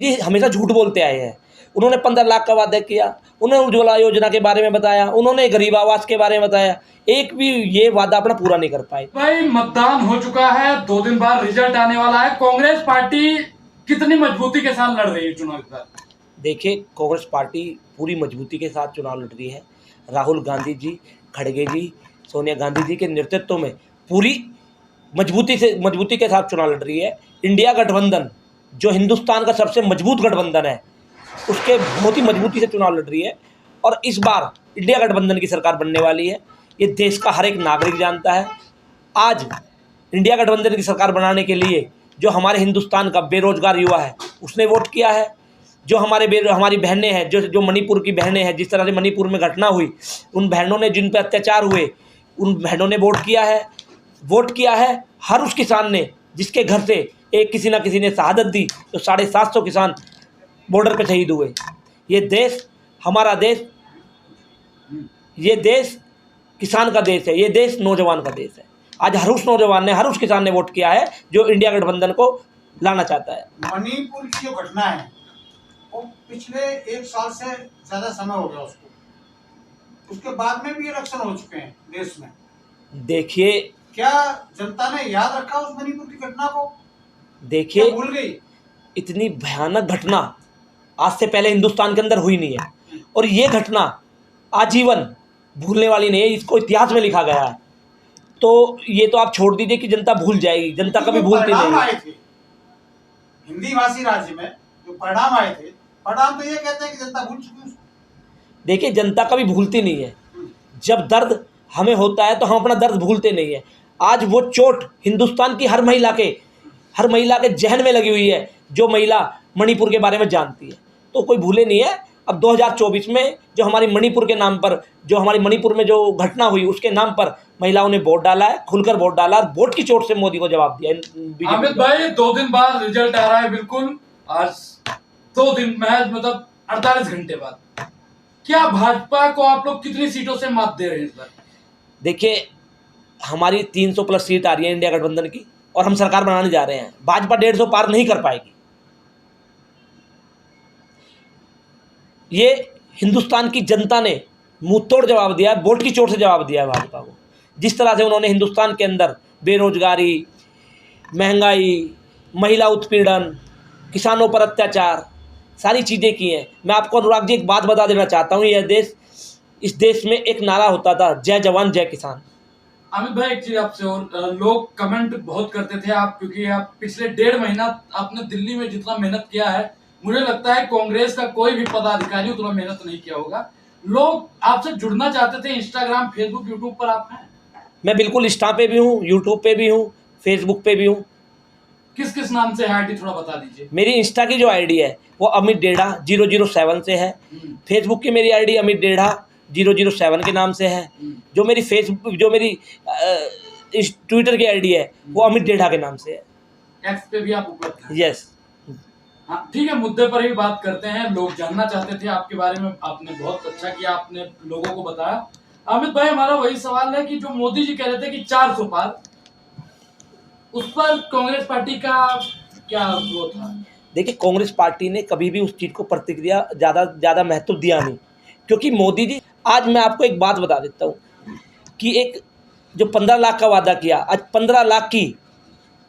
जी हमेशा झूठ बोलते आए हैं। उन्होंने 15 लाख का वादा किया, उन्होंने उज्ज्वला योजना के बारे में बताया, उन्होंने गरीब आवास के बारे में बताया, एक भी ये वादा अपना पूरा नहीं कर पाए। भाई मतदान हो चुका है, 2 दिन बाद रिजल्ट आने वाला है। कांग्रेस पार्टी कितनी मजबूती के साथ लड़ रही है चुनाव इस बार? देखिए कांग्रेस पार्टी पूरी मजबूती के साथ चुनाव लड़ रही है। राहुल गांधी जी, खड़गे जी, सोनिया गांधी जी के नेतृत्व में पूरी मजबूती के साथ चुनाव लड़ रही है। इंडिया गठबंधन जो हिंदुस्तान का सबसे मजबूत गठबंधन है, उसके बहुत ही मजबूती से चुनाव लड़ रही है। और इस बार इंडिया गठबंधन की सरकार बनने वाली है, ये देश का हर एक नागरिक जानता है। आज इंडिया गठबंधन की सरकार बनाने के लिए जो हमारे हिंदुस्तान का बेरोजगार युवा है उसने वोट किया है, जो हमारी बहनें हैं, जो मणिपुर की बहनें हैं, जिस तरह से मणिपुर में घटना हुई, उन बहनों ने जिन पर अत्याचार हुए, उन बहनों ने वोट किया है। हर उस किसान ने जिसके घर से एक किसी ना किसी ने शहादत दी, तो 750 किसान बॉर्डर पे शहीद हुए। ये देश हमारा देश, ये देश किसान का देश है, ये देश नौजवान का देश है। आज हर उस नौजवान ने, हर उस किसान ने वोट किया है जो इंडिया गठबंधन को लाना चाहता है। मणिपुर की जो घटना है वो पिछले 1 साल से ज्यादा समय हो गया उसको, उसके बाद में भी इलेक्शन हो चुके हैं देश में। देखिए क्या जनता ने याद रखा उस मणिपुर की घटना को? देखिए भूल गई? इतनी भयानक घटना आज से पहले हिंदुस्तान के अंदर हुई नहीं है, और ये घटना आजीवन भूलने वाली नहीं है, इसको इतिहास में लिखा गया है। तो ये तो आप छोड़ दीजिए कि जनता भूल जाएगी, जनता कभी भूलती नहीं है। आए थे हिंदी भाषी राज्य में जो परिणाम आए थे, परिणाम तो ये कहते हैं कि जनता भूल चुकी है। देखिए जनता कभी भूलती नहीं है। जब दर्द हमें होता है तो हम अपना दर्द भूलते नहीं है। आज वो चोट हिंदुस्तान की हर महिला के जहन में लगी हुई है, जो महिला मणिपुर के बारे में जानती है, तो कोई भूले नहीं है। अब 2024 में जो हमारी मणिपुर के नाम पर, जो हमारी मणिपुर में जो घटना हुई उसके नाम पर महिलाओं ने वोट डाला है, खुलकर वोट डाला, और वोट की चोट से मोदी को जवाब दिया। अमित भाई 2 दिन बाद रिजल्ट आ रहा है, बिल्कुल आज 2 दिन महज मतलब 48 घंटे बाद, क्या भाजपा को आप लोग कितनी सीटों से मात दे रहे हैं इस बार? देखिए हमारी 300 प्लस सीट आ रही है इंडिया गठबंधन की, और हम सरकार बनाने जा रहे हैं। भाजपा 150 पार नहीं कर पाएगी। ये हिंदुस्तान की जनता ने मुंह तोड़ जवाब दिया है, वोट की चोट से जवाब दिया है भाजपा को। जिस तरह से उन्होंने हिंदुस्तान के अंदर बेरोजगारी, महंगाई, महिला उत्पीड़न, किसानों पर अत्याचार, सारी चीज़ें की हैं। मैं आपको अनुराग जी एक बात बता देना चाहता हूँ, इस देश में एक नारा होता था, जय जवान जय किसान। अमित भाई एक चीज आपसे और, लोग कमेंट बहुत करते थे आप, क्योंकि आप पिछले 1.5 महीना आपने दिल्ली में जितना मेहनत किया है, मुझे लगता है कांग्रेस का कोई भी पदाधिकारी उतना मेहनत नहीं किया होगा। लोग आपसे जुड़ना चाहते थे, इंस्टाग्राम, फेसबुक, यूट्यूब पर आप हैं? मैं बिल्कुल इंस्टा पे भी हूँ, यूट्यूब पे भी हूँ, फेसबुक पे भी हूँ। किस किस नाम से है आईडी थोड़ा बता दीजिए। मेरी इंस्टा की जो आईडी है वो अमित डेढ़ा 007 से है। फेसबुक की मेरी आईडी अमित डेढ़ा 007 के नाम से है। जो मेरी ट्विटर की आईडी है वो अमित डेढ़ा के नाम से है। एक्स पे भी आप उपलब्ध हैं? यस। हाँ ठीक है, मुद्दे पर ही बात करते हैं। लोग जानना चाहते थे आपके बारे में, आपने बहुत अच्छा किया, आपने लोगों को बताया। अमित भाई हमारा वही सवाल है कि जो मोदी जी कह रहे थे कि 400 पार, उस पर कांग्रेस पार्टी का क्या वो था? देखिए कांग्रेस पार्टी ने कभी भी उस चीज़ को प्रतिक्रिया ज़्यादा महत्व दिया नहीं, क्योंकि मोदी जी, आज मैं आपको एक बात बता देता हूँ कि एक जो 15 लाख का वादा किया, आज 15 लाख की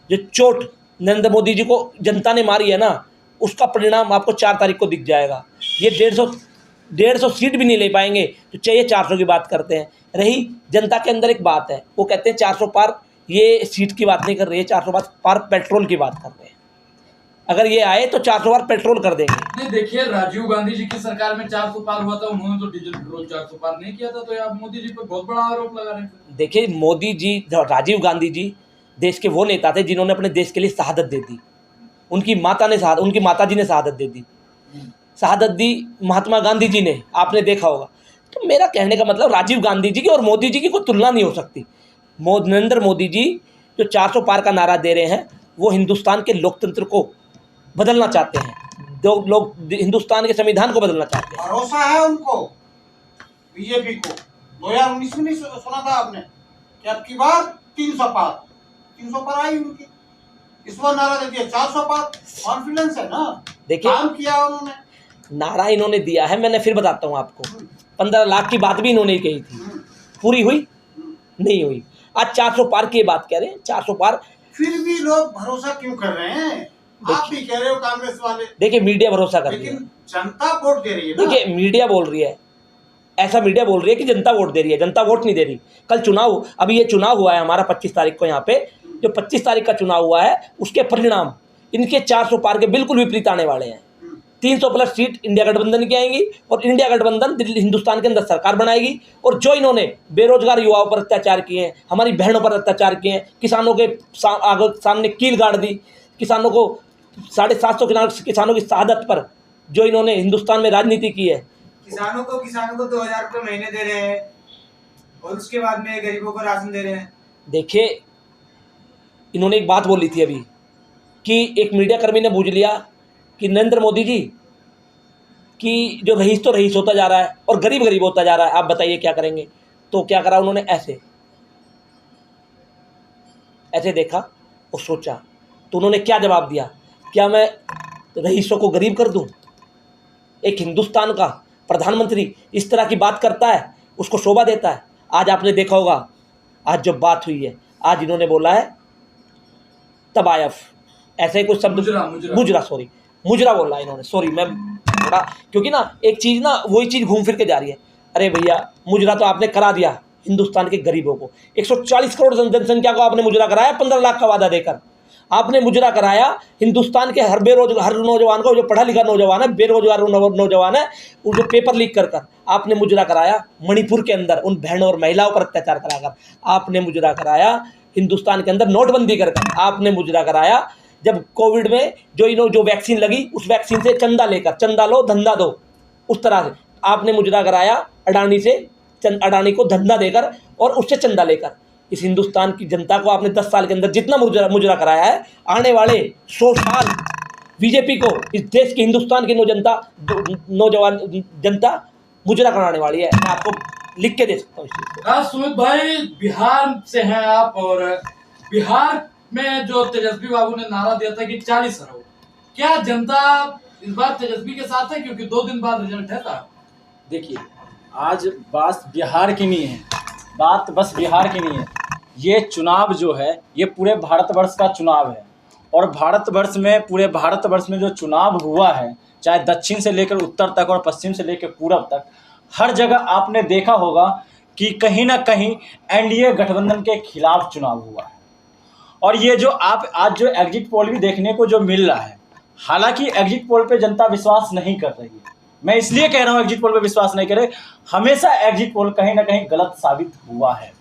जो चोट नरेंद्र मोदी जी को जनता ने मारी है ना, उसका परिणाम आपको 4 तारीख को दिख जाएगा। ये 150 सीट भी नहीं ले पाएंगे, तो चाहिए 400 की बात करते हैं। रही जनता के अंदर एक बात है, वो कहते हैं 400 पार, ये सीट की बात नहीं कर रही है, 400 पार पेट्रोल की बात कर रहे हैं। अगर ये आए तो 400 बार पेट्रोल कर देंगे। नहीं देखिए, राजीव गांधी जी की सरकार में 400 पार हुआ था, उन्होंने तो डीजल पेट्रोल 400 पार नहीं किया था, तो आप मोदी जी पर बहुत बड़ा आरोप लगा रहे हैं। देखिए मोदी जी, राजीव गांधी जी देश के वो नेता थे जिन्होंने अपने देश के लिए शहादत दे दी। उनकी माता जी ने शहादत दे दी, शहादत दी महात्मा गांधी जी ने, आपने देखा होगा। तो मेरा कहने का मतलब, राजीव गांधी जी की और मोदी जी की कोई तुलना नहीं हो सकती। नरेंद्र मोदी जी जो 400 पार का नारा दे रहे हैं, वो हिंदुस्तान के लोकतंत्र को बदलना चाहते हैं। जो लोग हिंदुस्तान के संविधान को बदलना चाहते हैं। भरोसा है उनको, बीजेपी को। 2019 में नहीं सुना था आपने कि अब की बार 300 पार आई उनकी? इस बार नारा दे दिया 400 पार, कॉन्फिडेंस है ना, देखिए काम किया उन्होंने। नारा इन्होंने दिया है, मैंने फिर बताता हूँ आपको, 15 लाख की बात भी इन्होंने ही कही थी, पूरी हुई नहीं हुई। आज 400 पार की बात कह रहे हैं, 400 पार। फिर भी लोग भरोसा क्यों कर रहे हैं? आप भी कह रहे हो कांग्रेस वाले, देखिए मीडिया भरोसा कर रही है, लेकिन जनता वोट दे रही है ना। देखिए मीडिया बोल रही है, ऐसा मीडिया बोल रही है कि जनता वोट दे रही है, जनता वोट नहीं दे रही। कल चुनाव, अभी ये चुनाव हुआ है हमारा 25 तारीख को, यहाँ पे जो 25 तारीख का चुनाव हुआ है उसके परिणाम इनके 400 पार के बिल्कुल विपरीत आने वाले हैं। 300 प्लस सीट इंडिया गठबंधन की आएंगी और इंडिया गठबंधन दिल्ली हिंदुस्तान के अंदर सरकार बनाएगी। और जो इन्होंने बेरोजगार युवाओं पर अत्याचार किए हैं, हमारी बहनों पर अत्याचार किए हैं, किसानों के सामने कील गाड़ दी, किसानों को 750 किसानों की शहादत पर जो इन्होंने हिंदुस्तान में राजनीति की है। किसानों को 2000 रुपये महीने दे रहे हैं और उसके बाद में गरीबों को राशन दे रहे हैं। देखिए इन्होंने एक बात बोली थी अभी कि एक मीडिया कर्मी ने बूझ लिया कि नरेंद्र मोदी जी कि जो रईस तो रईस होता जा रहा है और गरीब गरीब होता जा रहा है, आप बताइए क्या करेंगे। तो क्या करा उन्होंने, ऐसे देखा और सोचा, तो उन्होंने क्या जवाब दिया, क्या मैं रईसों को गरीब कर दूं? एक हिंदुस्तान का प्रधानमंत्री इस तरह की बात करता है, उसको शोभा देता है? आज आपने देखा होगा, आज जो बात हुई है, आज इन्होंने बोला है तबायफ, ऐसे ही कुछ शब्द, मुजरा बोला है इन्होंने, सॉरी मैं थोड़ा, क्योंकि ना एक चीज़ ना वही चीज़ घूम फिर के जा रही है। अरे भैया मुजरा तो आपने करा दिया हिंदुस्तान के गरीबों को, 140 करोड़ जनसंख्या को आपने मुजरा कराया, 15 लाख का वादा देकर आपने मुजरा कराया। हिंदुस्तान के हर नौजवान को, जो पढ़ा लिखा नौजवान है, बेरोजगार नौजवान है, वो जो पेपर लीक कर आपने मुजरा कराया। मणिपुर के अंदर उन बहनों और महिलाओं पर अत्याचार कराकर आपने मुजरा कराया। हिंदुस्तान के अंदर नोटबंदी कर आपने मुजरा कराया। जब कोविड में जो वैक्सीन लगी, उस वैक्सीन से चंदा लेकर, चंदा लो धंधा दो, उस तरह से आपने मुजरा कराया। अडानी को धंधा देकर और उससे चंदा लेकर इस हिंदुस्तान की जनता को आपने 10 साल के अंदर जितना मुजरा कराया है, आने वाले 100 साल बीजेपी को, इस देश की, हिंदुस्तान की नौजवान जनता मुजरा कराने वाली है। मैं आपको लिख के दे सकता हूँ। सुमित भाई, बिहार से हैं आप, और बिहार में जो तेजस्वी बाबू ने नारा दिया था कि 40 करोड़, क्या जनता इस बार तेजस्वी के साथ है? क्योंकि 2 दिन बाद रिजल्ट है। देखिए आज बात बिहार की नहीं है, बात बस बिहार की नहीं है, ये चुनाव जो है ये पूरे भारतवर्ष का चुनाव है। और भारतवर्ष में, पूरे भारतवर्ष में जो चुनाव हुआ है, चाहे दक्षिण से लेकर उत्तर तक और पश्चिम से लेकर पूरब तक, हर जगह आपने देखा होगा कि कहीं ना कहीं एनडीए गठबंधन के खिलाफ चुनाव हुआ है। और ये जो आप आज जो एग्जिट पोल भी देखने को जो मिल रहा है, हालांकि एग्जिट पोल पे जनता विश्वास नहीं कर रही है, मैं इसलिए कह रहा हूँ एग्जिट पोल पे विश्वास नहीं करे, हमेशा एग्जिट पोल कहीं ना कहीं गलत साबित हुआ है।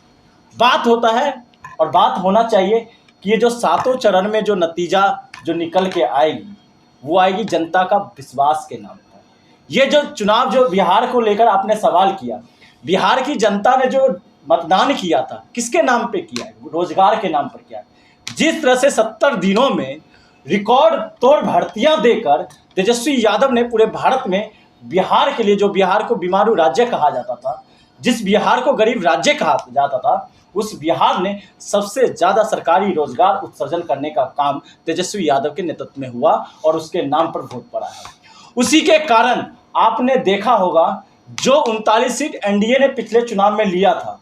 बात होता है और बात होना चाहिए कि ये जो 7 चरण में जो नतीजा जो निकल के आएगी, वो आएगी जनता का विश्वास के नाम पर। ये जो चुनाव जो बिहार को लेकर आपने सवाल किया, बिहार की जनता ने जो मतदान किया था, किसके नाम पे किया है? रोजगार के नाम पर किया है। जिस तरह से 70 दिनों में रिकॉर्ड तोड़ भर्तियां देकर तेजस्वी यादव ने पूरे भारत में बिहार के लिए, जो बिहार को बीमारू राज्य कहा जाता था, जिस बिहार को गरीब राज्य कहा जाता था, उस बिहार ने सबसे ज़्यादा सरकारी रोजगार उत्सर्जन करने का काम तेजस्वी यादव के नेतृत्व में हुआ और उसके नाम पर वोट पड़ा है। उसी के कारण आपने देखा होगा जो 39 सीट एनडीए ने पिछले चुनाव में लिया था,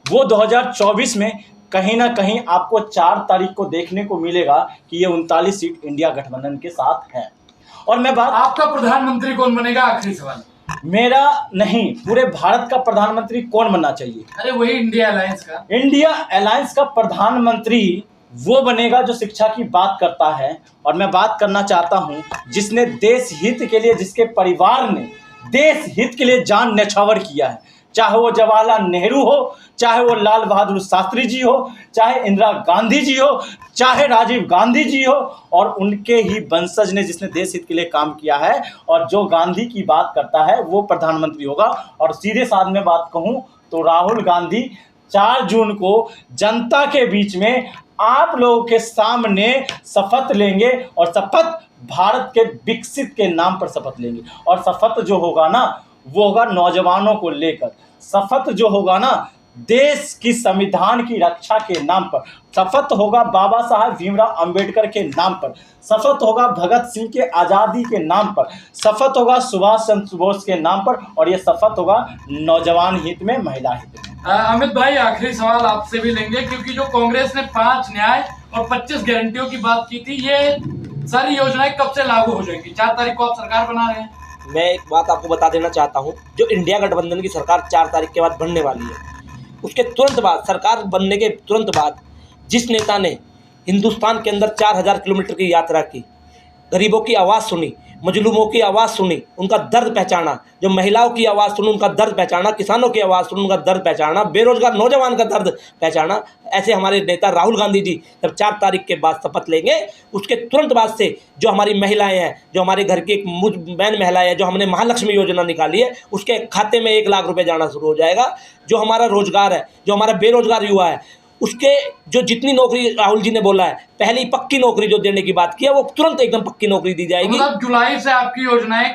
वो 2024 में कहीं ना कहीं आपको 4 तारीख को देखने को मिलेगा कि ये 39 सीट इंडिया गठबंधन के साथ है। और मैं बात, आपका प्रधानमंत्री कौन बनेगा? आखिरी सवाल मेरा नहीं, पूरे भारत का प्रधानमंत्री कौन बनना चाहिए? अरे वही इंडिया अलायंस का। इंडिया अलायंस का प्रधानमंत्री वो बनेगा जो शिक्षा की बात करता है। और मैं बात करना चाहता हूं जिसने देश हित के लिए, जिसके परिवार ने देश हित के लिए जान न्यौछावर किया है, चाहे वो जवाहरलाल नेहरू हो, चाहे वो लाल बहादुर शास्त्री जी हो, चाहे इंदिरा गांधी जी हो, चाहे राजीव गांधी जी हो, और उनके ही वंशज ने जिसने देश हित के लिए काम किया है। और जो गांधी की बात करता है वो प्रधानमंत्री होगा। और सीधे साथ में बात कहूं तो राहुल गांधी 4 जून को जनता के बीच में आप लोगों के सामने शपथ लेंगे, और शपथ भारत के विकसित के नाम पर शपथ लेंगे। और शपथ जो होगा ना, वो होगा नौजवानों को लेकर, शपथ जो होगा ना देश की संविधान की रक्षा के नाम पर, शपथ होगा बाबा साहब भीमराव अंबेडकर के नाम पर, शपथ होगा भगत सिंह के आज़ादी के नाम पर, शपथ होगा सुभाष चंद्र बोस के नाम पर, और ये शपथ होगा नौजवान हित में, महिला हित में। अमित भाई आखिरी सवाल आपसे भी लेंगे, क्योंकि जो कांग्रेस ने 5 न्याय और 25 गारंटियों की बात की थी, ये सारी योजनाएं कब से लागू हो जाएंगी? 4 तारीख को आप सरकार बना रहे हैं। मैं एक बात आपको बता देना चाहता हूं, जो इंडिया गठबंधन की सरकार 4 तारीख के बाद बनने वाली है, उसके तुरंत बाद, सरकार बनने के तुरंत बाद, जिस नेता ने हिंदुस्तान के अंदर 4000 किलोमीटर की यात्रा की, गरीबों की आवाज़ सुनी, मजलूमों की आवाज़ सुनी, उनका दर्द पहचाना, जो महिलाओं की आवाज़ सुनी उनका दर्द पहचाना, किसानों की आवाज़ सुनी उनका दर्द पहचाना, बेरोजगार नौजवान का दर्द पहचाना, ऐसे हमारे नेता राहुल गांधी जी जब 4 तारीख के बाद शपथ लेंगे, उसके तुरंत बाद से जो हमारी महिलाएं हैं, जो हमारे घर की एक मैन महिलाएं हैं, जो हमने महालक्ष्मी योजना निकाली है, उसके खाते में 1 लाख रुपये जाना शुरू हो जाएगा। जो हमारा रोजगार है, जो हमारा बेरोजगार युवा है, उसके जो जितनी नौकरी राहुल जी ने बोला है, पहली पक्की नौकरी जो देने की बात की है, वो तुरंत एकदम पक्की नौकरी दी जाएगी। मतलब जुलाई से आपकी योजनाएं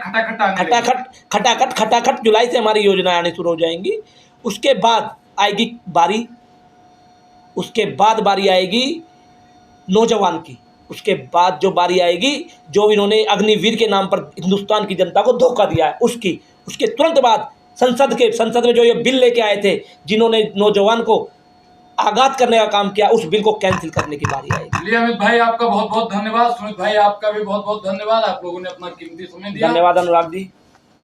खटाखट जुलाई से हमारी योजनाएं आनी शुरू हो जाएंगी। उसके बाद आएगी बारी आएगी नौजवान की। उसके बाद जो बारी आएगी, जो इन्होंने अग्निवीर के नाम पर हिंदुस्तान की जनता को धोखा दिया है, उसकी। उसके तुरंत बाद संसद में जो ये बिल लेके आए थे, जिन्होंने नौजवान को आगात करने का काम किया, उस बिल को कैंसिल करने की बारी आएगी। चलिए अमित भाई आपका बहुत बहुत धन्यवाद। सुमित भाई आपका भी बहुत बहुत धन्यवाद, आप लोगों ने अपना कीमती समय दिया। धन्यवाद अनुराग जी।